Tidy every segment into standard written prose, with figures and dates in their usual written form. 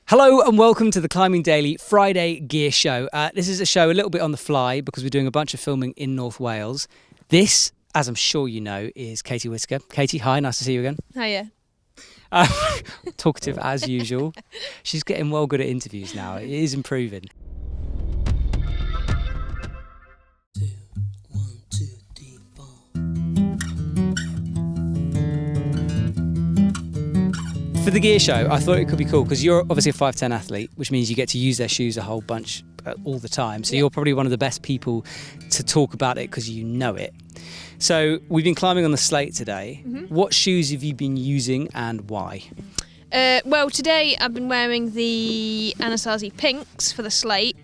Hello and welcome to the Climbing Daily Friday Gear Show. This is a show a little bit on the fly because we're doing a bunch of filming in North Wales. This, as I'm sure you know, is Katy Whittaker. Katy, hi, nice to see you again. Hiya. Talkative as usual. She's getting well good at interviews now. It is improving. For the gear show, I thought it could be cool because you're obviously a 5'10" athlete, which means you get to use their shoes a whole bunch all the time. So you're probably one of the best people to talk about it because you know it. So we've been climbing on the slate today. Mm-hmm. What shoes have you been using and why? Well, today I've been wearing the Anasazi pinks for the slate.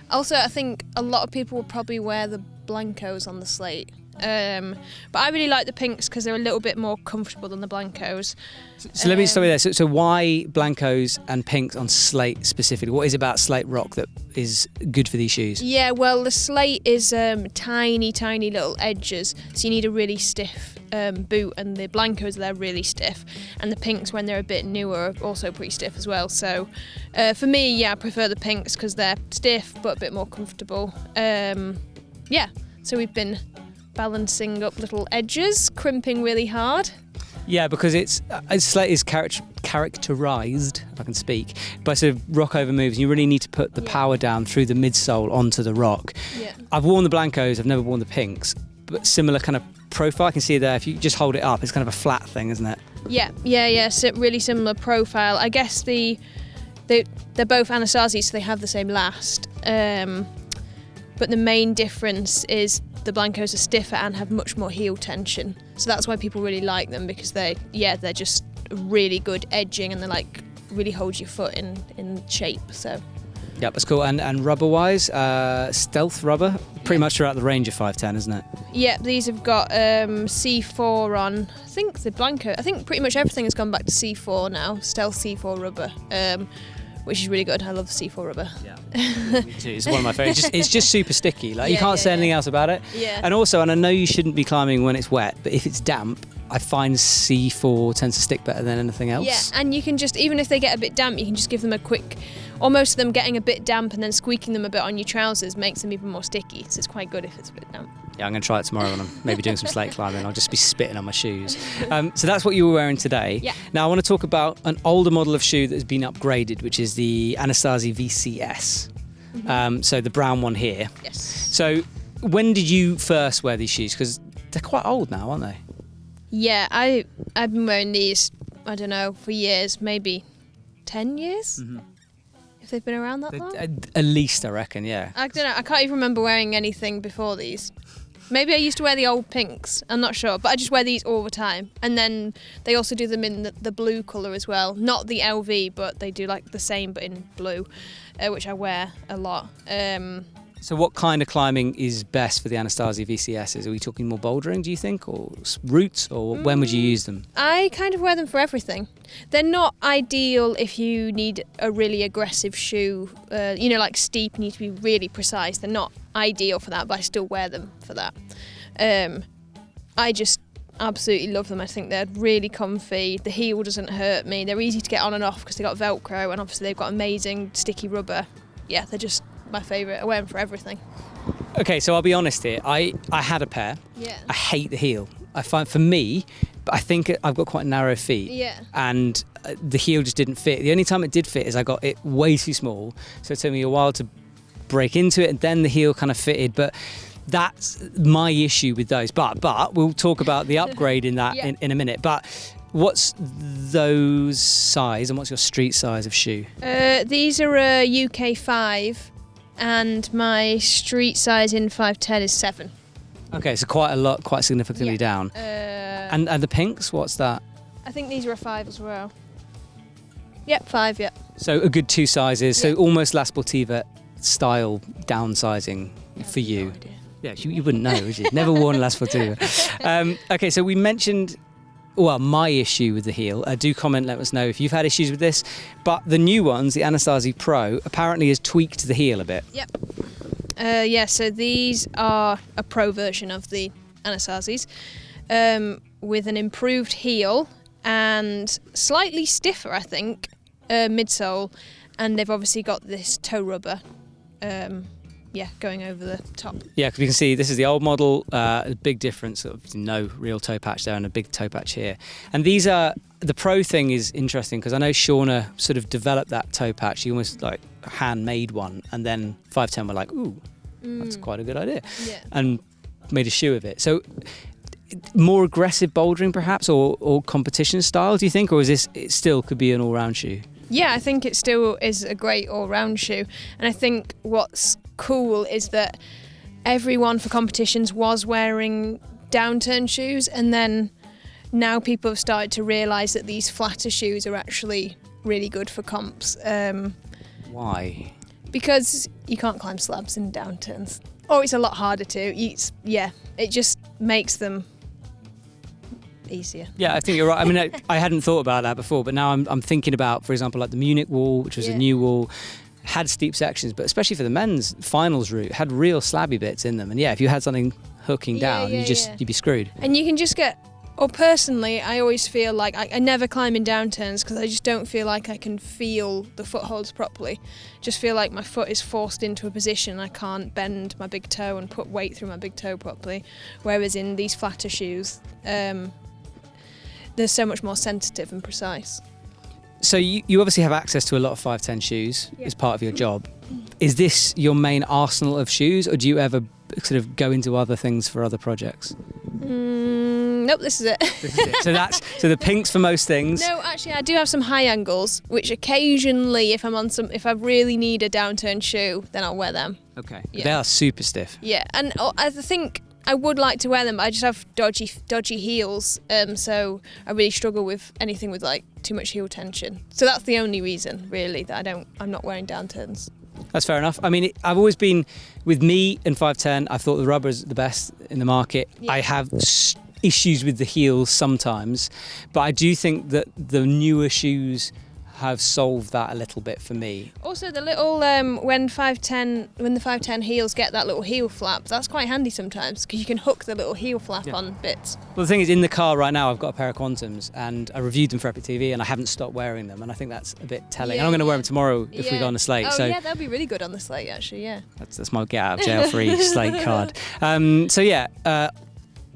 Also, I think a lot of people will probably wear the blancos on the slate. But I really like the pinks because they're a little bit more comfortable than the blancos. So let me start with there. So why blancos and pinks on slate specifically? What is it about slate rock that is good for these shoes? Yeah, well, the slate is tiny little edges, so you need a really stiff boot, and the blancos, they're really stiff, and the pinks, when they're a bit newer, are also pretty stiff as well. So for me, yeah, I prefer the pinks because they're stiff but a bit more comfortable. So we've been balancing up little edges, crimping really hard. Yeah, because slate is characterised, if I can speak, by sort of rock over moves. You really need to put the power down through the midsole onto the rock. Yeah. I've worn the blancos, I've never worn the pinks, but similar kind of profile. I can see there, if you just hold it up, it's kind of a flat thing, isn't it? Yeah, so really similar profile. I guess they're both Anasazi, so they have the same last. But the main difference is the blancos are stiffer and have much more heel tension. So that's why people really like them, because they're just really good edging, and they like really hold your foot in shape. So yeah, that's cool. And rubber wise, stealth rubber, pretty much throughout the range of 5'10", isn't it? Yeah, these have got C4 on. I think the blanco, I think pretty much everything has gone back to C4 now, stealth C4 rubber. Which is really good. I love C4 rubber. Yeah, me too. It's one of my favourites. It's just super sticky. Like you can't say anything else about it. Yeah. And also, and I know you shouldn't be climbing when it's wet, but if it's damp, I find C4 tends to stick better than anything else. Yeah, and you can just, even if they get a bit damp, you can just give them a quick, almost them getting a bit damp and then squeaking them a bit on your trousers makes them even more sticky. So it's quite good if it's a bit damp. Yeah, I'm going to try it tomorrow when I'm maybe doing some slate climbing. I'll just be spitting on my shoes. So that's what you were wearing today. Yeah. Now I want to talk about an older model of shoe that has been upgraded, which is the Anasazi VCS. Mm-hmm. So the brown one here. Yes. So when did you first wear these shoes? Because they're quite old now, aren't they? Yeah, I've been wearing these, I don't know, for years, maybe 10 years? Mm-hmm. If they've been around that long? At least, I reckon, yeah. I don't know, I can't even remember wearing anything before these. Maybe I used to wear the old pinks, I'm not sure, but I just wear these all the time. And then they also do them in the blue colour as well. Not the LV, but they do like the same but in blue, which I wear a lot. So what kind of climbing is best for the Anasazi VCSs? Are we talking more bouldering, do you think, or routes, or when would you use them? I kind of wear them for everything. They're not ideal if you need a really aggressive shoe, like steep, you need to be really precise. They're not ideal for that, but I still wear them for that. I just absolutely love them. I think they're really comfy. The heel doesn't hurt me. They're easy to get on and off because they've got Velcro, and obviously they've got amazing sticky rubber. Yeah, they're just my favourite. I wear them for everything. Okay, so I'll be honest here. I had a pair. Yeah. I hate the heel. I find for me, but I think I've got quite narrow feet. Yeah. And the heel just didn't fit. The only time it did fit is I got it way too small. So it took me a while to break into it, and then the heel kind of fitted. But that's my issue with those. But we'll talk about the upgrade in that in a minute. But what's those size and what's your street size of shoe? These are a UK 5. And my street size in 5'10" is 7. Okay, so quite significantly down. And the pinks, what's that? I think these are a 5 as well. Yep, 5, yep. So a good 2 sizes, so almost La Sportiva style downsizing for you. No idea. Yeah, you wouldn't know, would you? Never worn La Sportiva. Okay, so we mentioned my issue with the heel. Do comment, let us know if you've had issues with this. But the new ones, the Anasazi Pro, apparently has tweaked the heel a bit. Yep. So these are a pro version of the Anasazis, with an improved heel and slightly stiffer, I think, midsole, and they've obviously got this toe rubber. Going over the top. Yeah, because you can see this is the old model, a big difference, no real toe patch there and a big toe patch here. And these are, the Pro thing is interesting because I know Shauna sort of developed that toe patch. She almost like handmade one, and then 510 were like, ooh, that's quite a good idea. Yeah. And made a shoe of it. So more aggressive bouldering perhaps, or competition style, do you think? Or is this, it still could be an all-round shoe? Yeah, I think it still is a great all-round shoe. And I think what's cool is that everyone for competitions was wearing downturn shoes, and then now people have started to realise that these flatter shoes are actually really good for comps. Why? Because you can't climb slabs in downturns. Or it's a lot harder to. It just makes them easier. Yeah, I think you're right. I mean, I hadn't thought about that before, but now I'm thinking about, for example, like the Munich wall, which was a new wall, had steep sections, but especially for the men's finals route, had real slabby bits in them. And yeah, if you had something hooking down, you'd be screwed. And you can just get, or personally, I always feel like I never climb in downturns because I just don't feel like I can feel the footholds properly. Just feel like my foot is forced into a position. I can't bend my big toe and put weight through my big toe properly. Whereas in these flatter shoes, they're so much more sensitive and precise. So you obviously have access to a lot of 510 shoes as part of your job. Is this your main arsenal of shoes, or do you ever sort of go into other things for other projects? Nope, this is it. This is it. So the pinks for most things. No, actually, I do have some high angles, which occasionally, if I really need a downturn shoe, then I'll wear them. Okay. Yeah. They are super stiff. Yeah, and I think I would like to wear them, but I just have dodgy heels, so I really struggle with anything with like too much heel tension. So that's the only reason, really, that I'm not wearing downturns. That's fair enough. I mean, I've always been, with me and 510, I thought the rubber is the best in the market. Yeah. I have issues with the heels sometimes, but I do think that the newer shoes have solved that a little bit for me. Also, the little when the 510 heels get that little heel flap, that's quite handy sometimes because you can hook the little heel flap on bits. Well, the thing is, in the car right now, I've got a pair of Quantums, and I reviewed them for EpicTV, and I haven't stopped wearing them, and I think that's a bit telling. And I'm going to wear them tomorrow if we go on the slate. Oh so yeah, they'll be really good on the slate actually. Yeah. That's my get out of jail free slate card.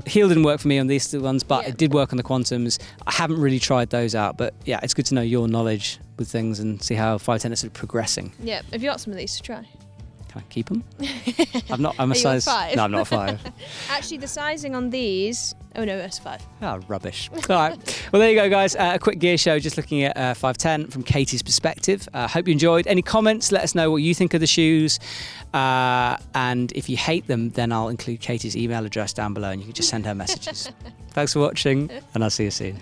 Heel didn't work for me on these two ones, but it did work on the Quantums. I haven't really tried those out, but yeah, it's good to know your knowledge with things and see how 510 is sort of progressing. Yeah, have you got some of these to try? Can I keep them? I'm a size. 5? No, I'm not a 5. Actually, the sizing on these. Oh no, that's 5. Oh, rubbish. All right. Well, there you go, guys. A quick gear show, just looking at 510 from Katy's perspective. Hope you enjoyed. Any comments? Let us know what you think of the shoes. And if you hate them, then I'll include Katy's email address down below, and you can just send her messages. Thanks for watching, and I'll see you soon.